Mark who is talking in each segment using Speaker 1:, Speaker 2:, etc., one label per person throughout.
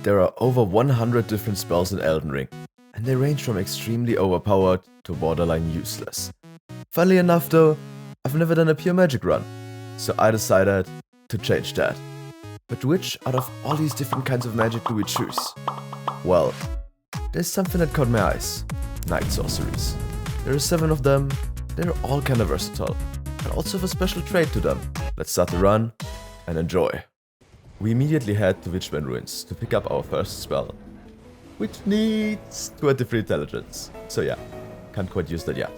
Speaker 1: There are over 100 different spells in Elden Ring, and they range from extremely overpowered to borderline useless. Funnily enough though, I've never done a pure magic run, so I decided to change that. But which out of all these different kinds of magic do we choose? Well, there's something that caught my eyes. Night sorceries. There are 7 of them, they're all kinda versatile, and also have a special trait to them. Let's start the run, and enjoy. We immediately head to Witchman Ruins to pick up our first spell, which needs 23 intelligence. So yeah, can't quite use that yet.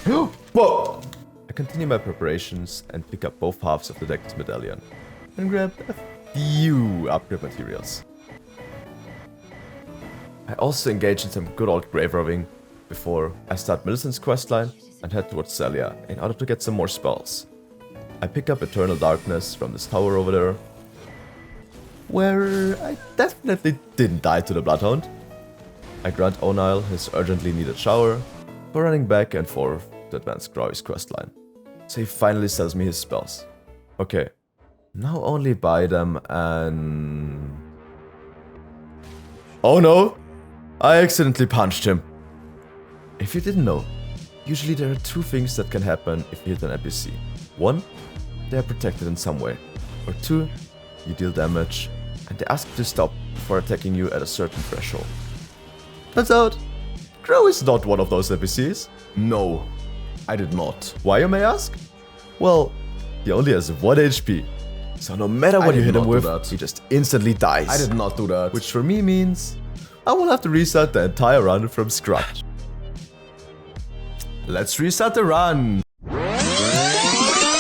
Speaker 1: Whoa! I continue my preparations and pick up both halves of the Deck's medallion, and grab a few upgrade materials. I also engage in some good old grave robbing before I start Millicent's questline and head towards Celia in order to get some more spells. I pick up Eternal Darkness from this tower over there, where I definitely didn't die to the Bloodhound. I grant O'Neill his urgently needed shower for running back and forth to advance Growie's questline. So he finally sells me his spells. Okay, now only buy them and... Oh no! I accidentally punched him. If you didn't know, usually there are 2 things that can happen if you hit an NPC. 1, they are protected in some way. Or 2, you deal damage and they ask you to stop before attacking you at a certain threshold. Turns out, Crow is not one of those NPCs. No, I did not. Why, you may ask? Well, he only has 1 HP. So no matter what you hit him with, he just instantly dies.
Speaker 2: I did not do that.
Speaker 1: Which for me means I will have to restart the entire run from scratch. Let's restart the run!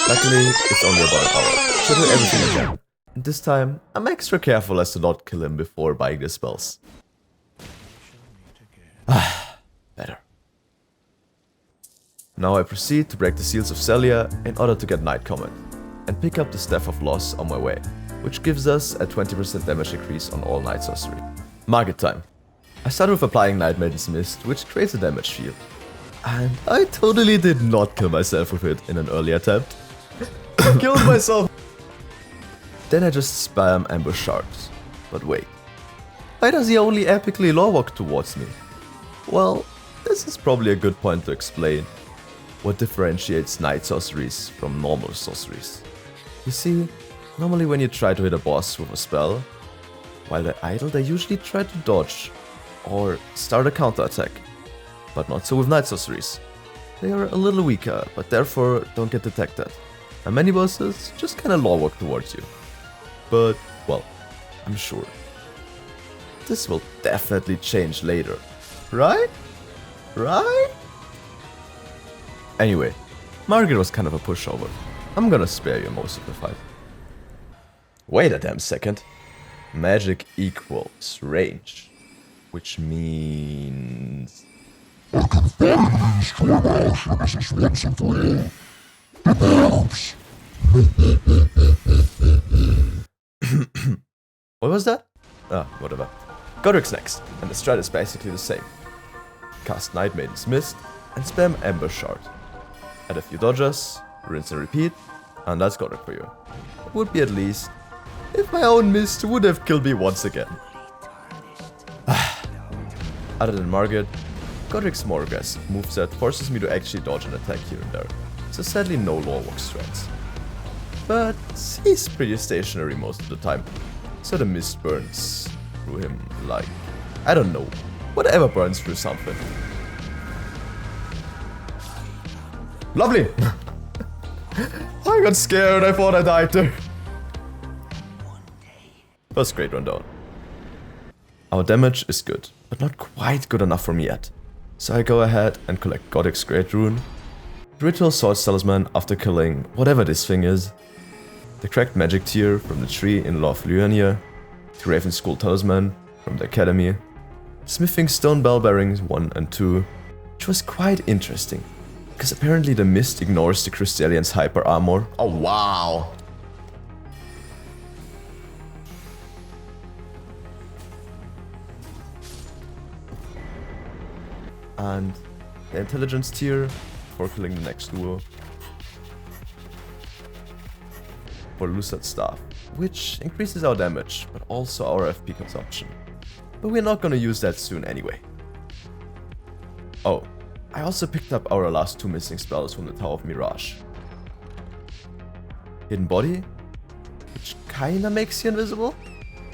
Speaker 1: Luckily, it's only about an hour, so I do everything again. And this time, I'm extra careful as to not kill him before buying the spells. Better. Now I proceed to break the seals of Celia in order to get Night Command, and pick up the Staff of Loss on my way, which gives us a 20% damage increase on all Night Sorcery. Market time. I start with applying Night Maiden's Mist, which creates a damage field. And I totally did not kill myself with it in an early attempt. I killed myself! Then I just spam Ambush Sharks. But wait. Why does he only epically lore walk towards me? Well, this is probably a good point to explain what differentiates Night Sorceries from normal sorceries. You see, normally when you try to hit a boss with a spell, while they're idle they usually try to dodge or start a counterattack. But not so with Night Sorceries. They are a little weaker, but therefore don't get detected. And many bosses just kinda lore walk towards you. But, well, I'm sure this will definitely change later. Right? Right? Anyway, Margaret was kind of a pushover. I'm gonna spare you most of the fight. Wait a damn second. Magic equals range. Which means...
Speaker 3: I can finally destroy my archnemesis once and for all. It helps.
Speaker 1: What was that? Ah, whatever. Godric's next, and the strat is basically the same. Cast Night Maiden's Mist, and spam Ambush Shard. Add a few dodges, rinse and repeat, and that's Godric for you. It would be at least if my own mist would have killed me once again. Other than Margaret, Godric's more aggressive moveset forces me to actually dodge an attack here and there, so sadly no lore walk strats. But he's pretty stationary most of the time, so the mist burns through him like, I don't know, whatever burns through something. Lovely! I got scared, I thought I died there. First great rundown. Our damage is good, but not quite good enough for me yet. So I go ahead and collect Godric's Great Rune, the Ritual Swords Talisman after killing whatever this thing is, the Cracked Magic Tear from the tree in Law of Lyurnia, the Raven School Talisman from the Academy, Smithing Stone Bell Bearings 1 and 2, which was quite interesting, because apparently the mist ignores the Crystallian's hyper armor.
Speaker 2: Oh wow!
Speaker 1: And the Intelligence Tier for killing the next duo. For Lucid's Staff, which increases our damage, but also our FP consumption. But we're not gonna use that soon anyway. Oh, I also picked up our last 2 missing spells from the Tower of Mirage. Hidden Body, which kinda makes you invisible,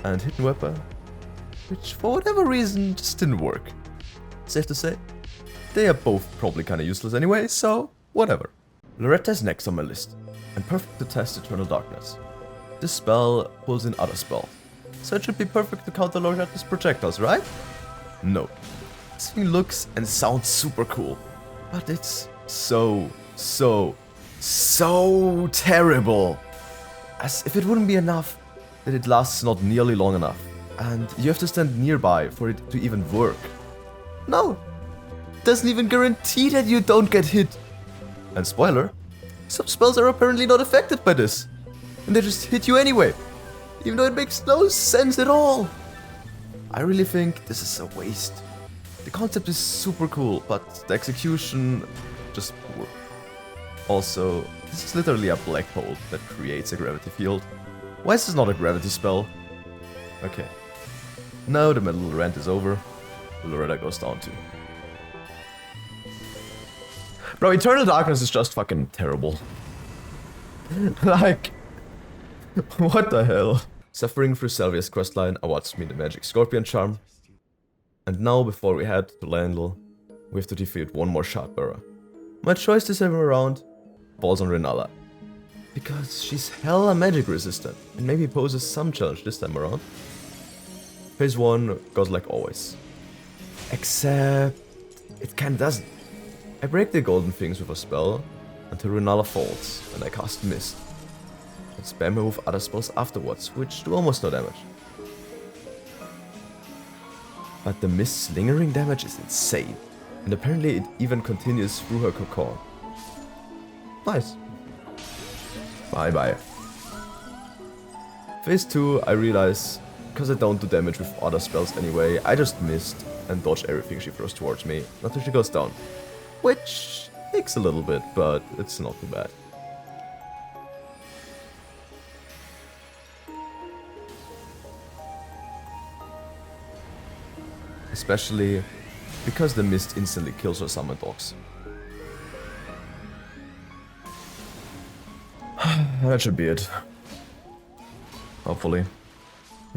Speaker 1: and Hidden Weapon, which for whatever reason just didn't work. Safe to say, they are both probably kinda useless anyway, so whatever. Loretta is next on my list, and perfect to test Eternal Darkness. This spell pulls in other spells, so it should be perfect to counter Loretta's projectiles, right? No. This thing looks and sounds super cool, but it's so terrible. As if it wouldn't be enough that it lasts not nearly long enough, and you have to stand nearby for it to even work. No, it doesn't even guarantee that you don't get hit. And spoiler, some spells are apparently not affected by this, and they just hit you anyway, even though it makes no sense at all. I really think this is a waste. The concept is super cool, but the execution just poor. Also, this is literally a black hole that creates a gravity field. Why is this not a gravity spell? Okay. Now the middle rant is over. Loretta goes down too. Bro, Eternal Darkness is just fucking terrible. Like, what the hell? Suffering through Salvia's questline awards me the Magic Scorpion Charm. And now, before we head to Landel, we have to defeat one more Shardbearer. My choice this time around falls on Rennala, because she's hella magic resistant and maybe poses some challenge this time around. Phase 1 goes like always. Except it kinda doesn't. I break the golden things with a spell until Rennala falls and I cast Mist. And spam her with other spells afterwards, which do almost no damage. But the Mist's lingering damage is insane, and apparently it even continues through her cocoon. Nice. Bye bye. Phase 2, I realize, because I don't do damage with other spells anyway, I just Mist and dodge everything she throws towards me until she goes down. Which takes a little bit, but it's not too bad. Especially because the Mist instantly kills her summon dogs. That should be it. Hopefully.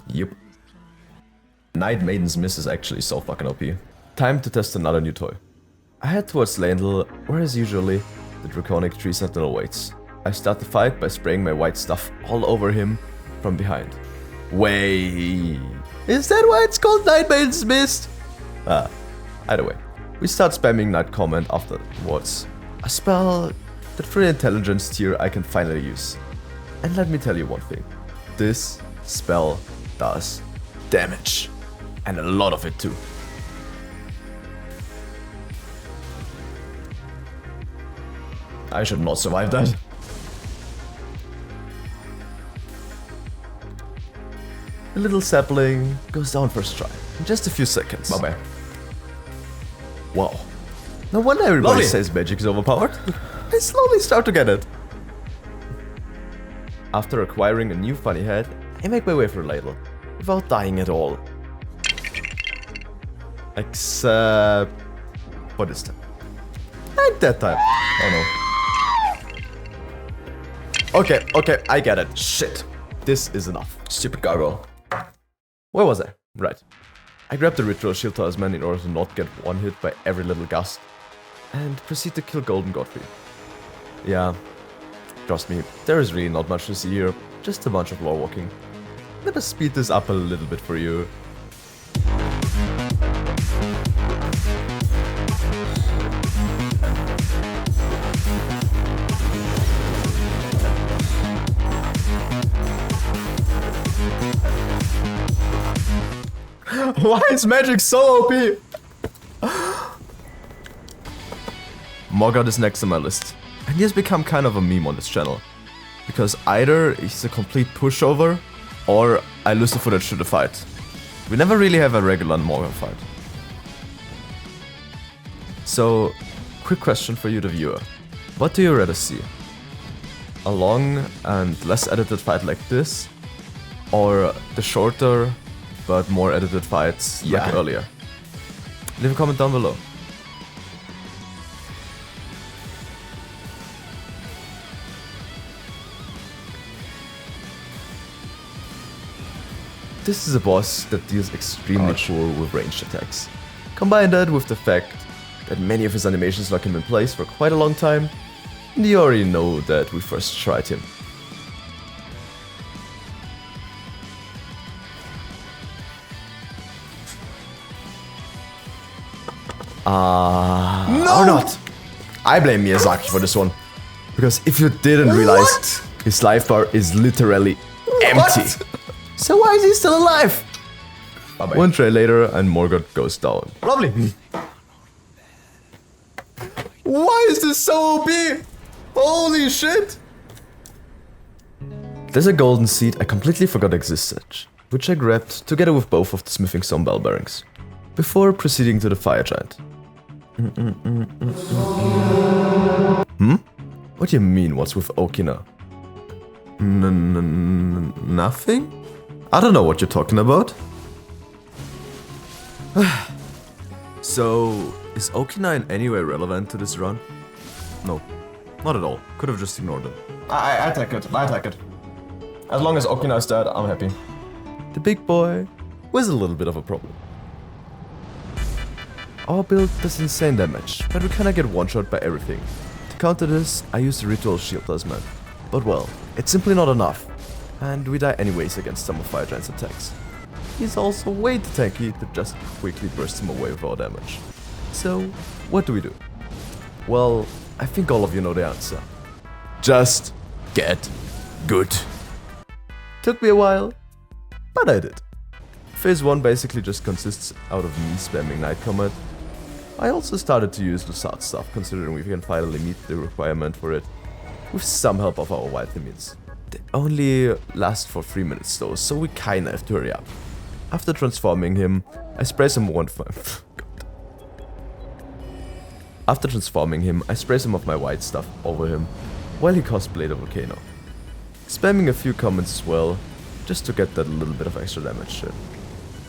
Speaker 1: Yep. Night Maiden's Mist is actually so fucking OP. Time to test another new toy. I head towards Landel, where as usually, the Draconic Tree Sentinel waits. I start the fight by spraying my white stuff all over him from behind. Wait, is that why it's called Night Maiden's Mist? Either way, we start spamming Night Comment afterwards. A spell that for the intelligence tier I can finally use. And let me tell you one thing, this spell does damage. And a lot of it too. I should not survive that. The little sapling goes down first try, in just a few seconds. Bye bye. Wow. No wonder everybody says magic is overpowered. I slowly start to get it. After acquiring a new funny head, I make my way through Ladle, without dying at all. Except for this time. And that time. Oh no. Okay, I get it. Shit. This is enough. Stupid gargoyle. Where was I? Right. I grabbed the Ritual Shield Talisman in order to not get one hit by every little gust, and proceed to kill Golden Godfrey. Yeah, trust me, there is really not much to see here, just a bunch of lore walking. I'm gonna speed this up a little bit for you. Why is magic so OP? Morgoth is next on my list, and he has become kind of a meme on this channel. Because either he's a complete pushover, or I lose the footage to the fight. We never really have a regular Morgoth fight. So, quick question for you the viewer. What do you rather see? A long and less edited fight like this, or the shorter but more edited fights like earlier? Leave a comment down below. This is a boss that deals extremely poor with ranged attacks. Combine that with the fact that many of his animations lock him in place for quite a long time, and you already know that we first tried him. Or not. I blame Miyazaki for this one. Because if you didn't realize, his life bar is literally empty. So why is he still alive? Bye-bye. One try later and Morgoth goes down. Lovely. Why is this so OP? Holy shit! There's a golden seed I completely forgot existed, which I grabbed together with both of the smithing stone bell bearings, before proceeding to the fire giant. What do you mean, what's with Okina? Nothing? I don't know what you're talking about. So, is Okina in any way relevant to this run? No, not at all. Could have just ignored them. I take it, I take it. As long as Okina is dead, I'm happy. The big boy was a little bit of a problem. Our build does insane damage, but we kinda get one-shot by everything. To counter this, I use the ritual shield talisman. But well, it's simply not enough. And we die anyways against some of Fire Giant's attacks. He's also way too tanky to just quickly burst him away with our damage. So, what do we do? Well, I think all of you know the answer. Just get good. Took me a while, but I did. Phase 1 basically just consists out of me spamming Night Comet. I also started to use Lusat stuff, considering we can finally meet the requirement for it, with some help of our wild limits. They only last for 3 minutes though, so we kinda have to hurry up. After transforming him, I spray some After transforming him, I spray some of my white stuff over him, while he cosplayed a volcano. Spamming a few comments as well, just to get that little bit of extra damage to him.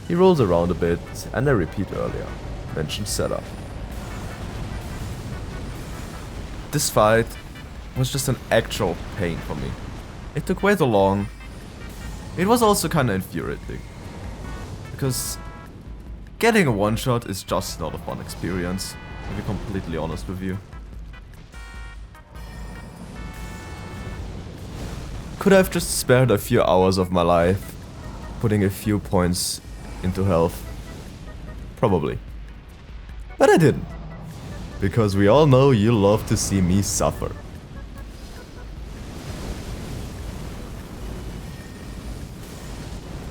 Speaker 1: He rolls around a bit, and I repeat earlier, mentioned setup. This fight was just an actual pain for me. It took way too long. It was also kinda infuriating. Because getting a one-shot is just not a fun experience, to be completely honest with you. Could I have just spared a few hours of my life, putting a few points into health? Probably. But I didn't. Because we all know you love to see me suffer.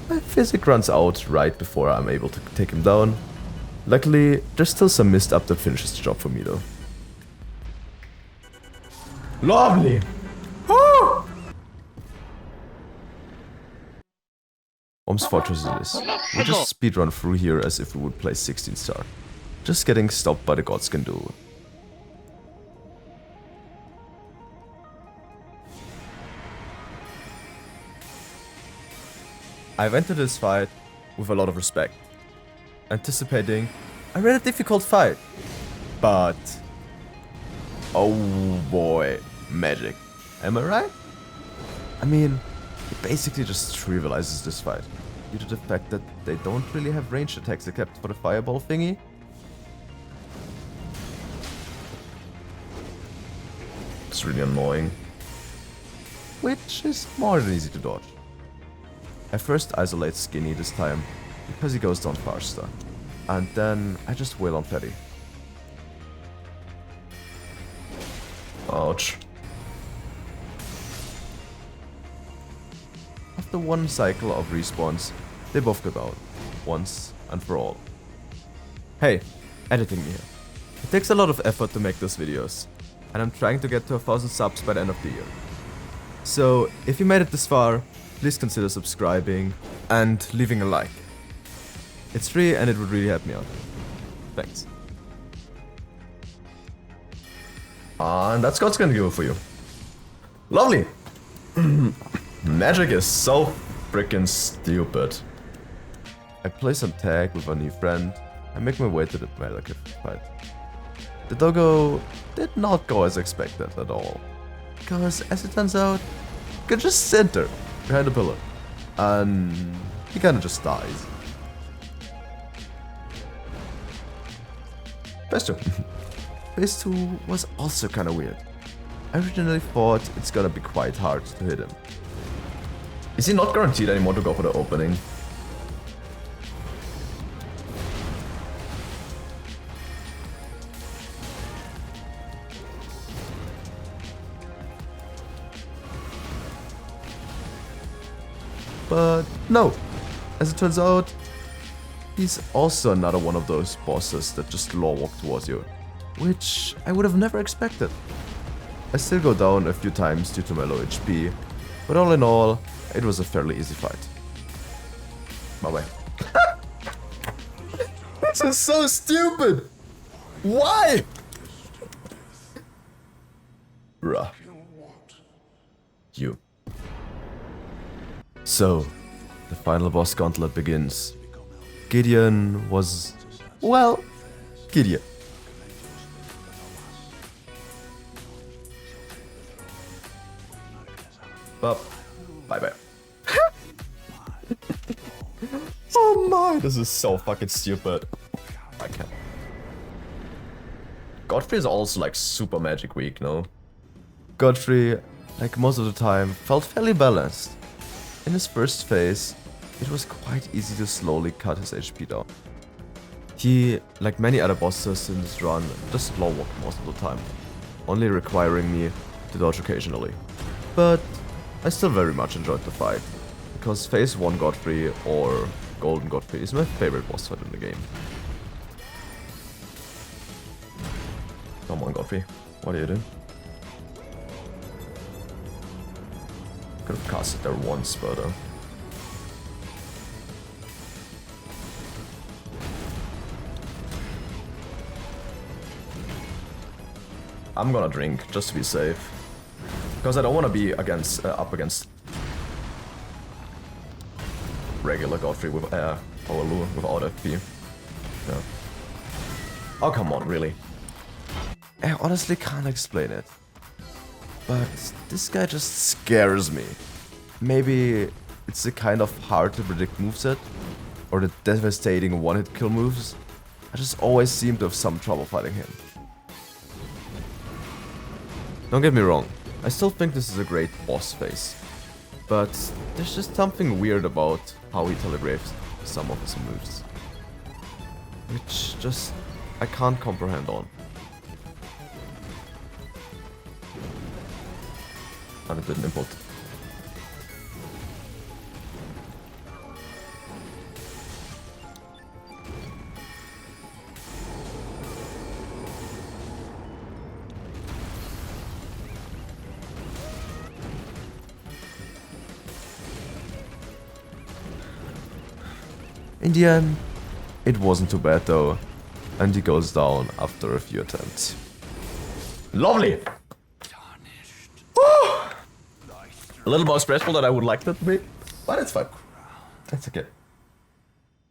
Speaker 1: My physic runs out right before I'm able to take him down. Luckily, there's still some mist up that finishes the job for me though. Lovely! Woo! Om's Fortress it is. We just speedrun through here as if we would play 16 star. Just getting stopped by the gods can do. I've entered this fight with a lot of respect, anticipating a really difficult fight, but oh boy, magic. Am I right? I mean, it basically just trivializes this fight, due to the fact that they don't really have ranged attacks except for the fireball thingy. It's really annoying, which is more than easy to dodge. I first isolate Skinny this time, because he goes down faster, and then I just wail on Fatty. Ouch. After one cycle of respawns, they both go down, once and for all. Hey, editing me here. It takes a lot of effort to make those videos, and I'm trying to get to 1,000 subs by the end of the year. So, if you made it this far, please consider subscribing and leaving a like. It's free and it would really help me out. Thanks. And that's God's gonna do it for you. Lovely! Magic is so freaking stupid. I play some tag with a new friend and make my way to the Malekith fight. The doggo did not go as expected at all, because as it turns out, you can just sit there behind a pillar and he kinda just dies. Phase 2. Phase 2 was also kinda weird. I originally thought it's gonna be quite hard to hit him. Is he not guaranteed anymore to go for the opening? But no, as it turns out, he's also another one of those bosses that just law walk towards you, which I would have never expected. I still go down a few times due to my low HP, but all in all, it was a fairly easy fight. Bye-bye. This is so stupid! Why? Bruh. You. So, the final boss gauntlet begins. Gideon was... well, Gideon. But, bye-bye. Oh my, this is so fucking stupid. I can't. Godfrey is also like super magic weak, no? Godfrey, like most of the time, felt fairly balanced. In his first phase, it was quite easy to slowly cut his HP down. He, like many other bosses in this run, just slow walked most of the time, only requiring me to dodge occasionally. But I still very much enjoyed the fight, because phase 1 Godfrey, or Golden Godfrey, is my favorite boss fight in the game. Come on Godfrey, what are you doing? Could have cast it there once, but I'm gonna drink just to be safe, because I don't want to be against up against regular Godfrey with without FP. Yeah. Oh come on, really? I honestly can't explain it. But this guy just scares me. Maybe it's the kind of hard to predict moveset, or the devastating one-hit kill moves. I just always seem to have some trouble fighting him. Don't get me wrong, I still think this is a great boss phase. But there's just something weird about how he telegraphs some of his moves. Which just I can't comprehend on. And it didn't import. In the end, it wasn't too bad though, and he goes down after a few attempts. Lovely! A little more stressful than I would like that to be, but it's fine. That's okay.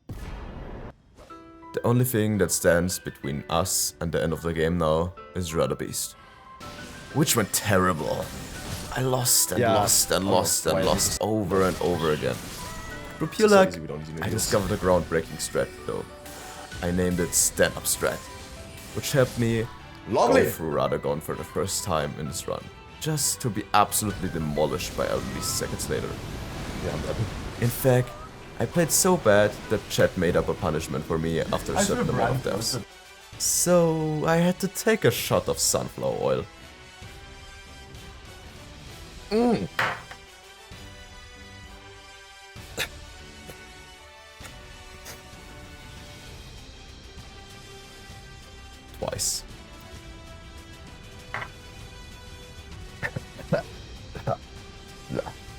Speaker 1: The only thing that stands between us and the end of the game now is Beast, which went terrible. I lost and lost and lost and lost over and over again. Through pure luck, I discovered a groundbreaking strat though. I named it Stand Up Strat, which helped me go through Radagon for the first time in this run, just to be absolutely demolished by Elden Ring seconds later. Yeah, I'm happy. In fact, I played so bad that chat made up a punishment for me after a certain amount of deaths. So I had to take a shot of sunflower oil. Twice.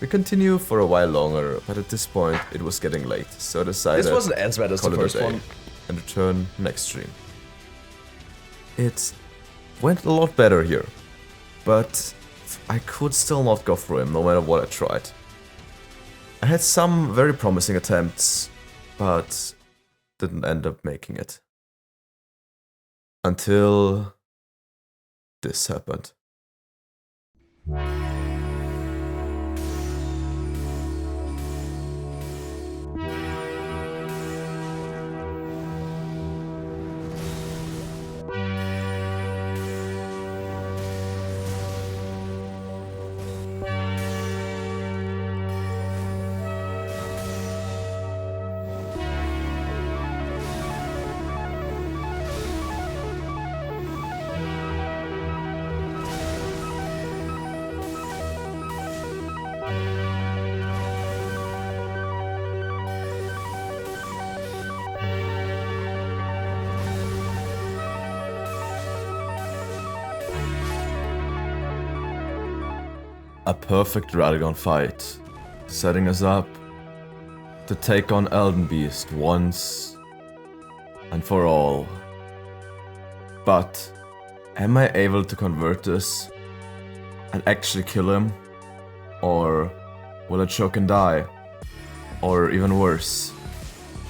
Speaker 1: We continue for a while longer, but at this point it was getting late, so I decided
Speaker 2: this wasn't as bad as the first one
Speaker 1: and return next stream. It went a lot better here, but I could still not go through him no matter what I tried. I had some very promising attempts, but didn't end up making it. Until this happened. A perfect Radagon fight, setting us up to take on Elden Beast once and for all. But am I able to convert this and actually kill him? Or will I choke and die? Or even worse,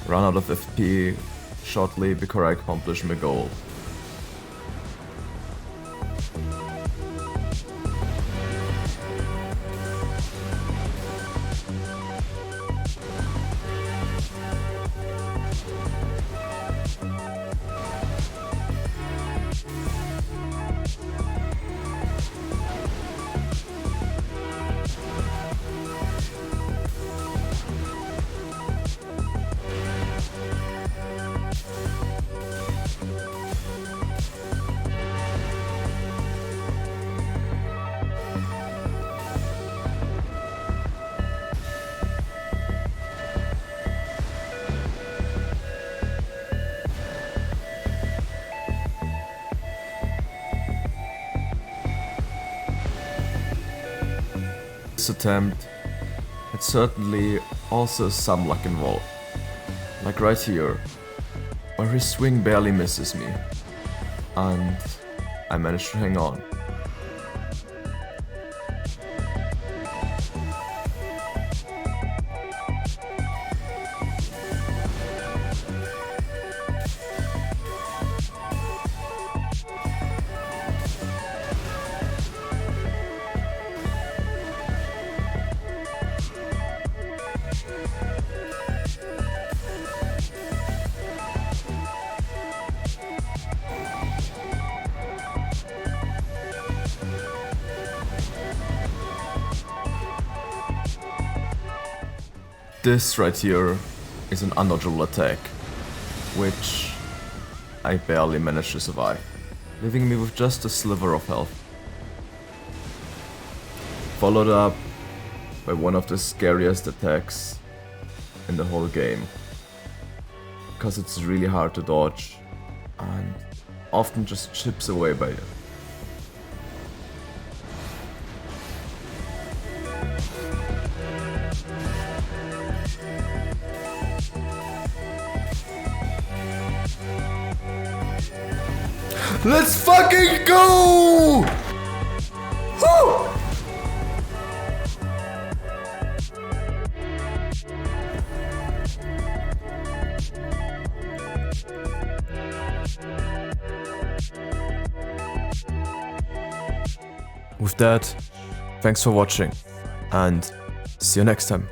Speaker 1: run out of FP shortly before I accomplish my goal? This attempt had certainly also some luck involved. Like right here, where his swing barely misses me, and I managed to hang on. This right here is an undodgeable attack, which I barely managed to survive, leaving me with just a sliver of health. Followed up by one of the scariest attacks in the whole game, because it's really hard to dodge and often just chips away by you. Let's fucking go! Woo! With that, thanks for watching, and see you next time.